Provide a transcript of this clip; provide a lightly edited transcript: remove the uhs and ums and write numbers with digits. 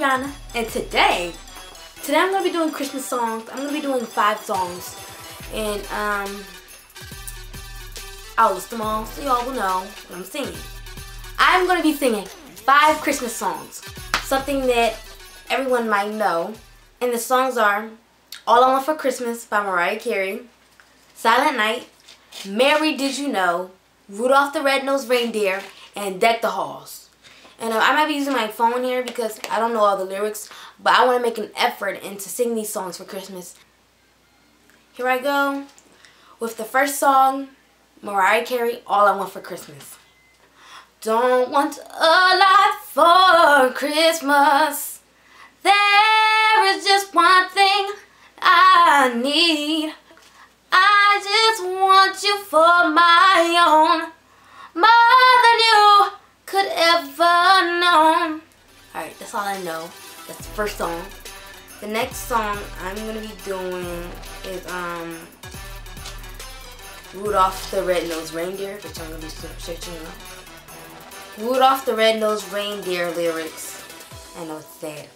Brianna, and today I'm going to be doing Christmas songs. I'm going to be doing 5 songs, and I'll list them all so y'all will know what I'm singing. I'm going to be singing 5 Christmas songs, something that everyone might know, and the songs are All I Want for Christmas by Mariah Carey, Silent Night, Mary Did You Know, Rudolph the Red-Nosed Reindeer, and Deck the Halls. And I might be using my phone here because I don't know all the lyrics, but I want to make an effort into singing these songs for Christmas. Here I go with the first song, Mariah Carey, All I Want for Christmas. Don't want a lot for Christmas. There is just one thing I need. I just want you for my own, more than you could ever know. Alright, that's all I know. That's the first song. The next song I'm gonna be doing is Rudolph the Red-Nosed Reindeer, which I'm gonna be searching up. Rudolph the Red-Nosed Reindeer lyrics. I know it's there.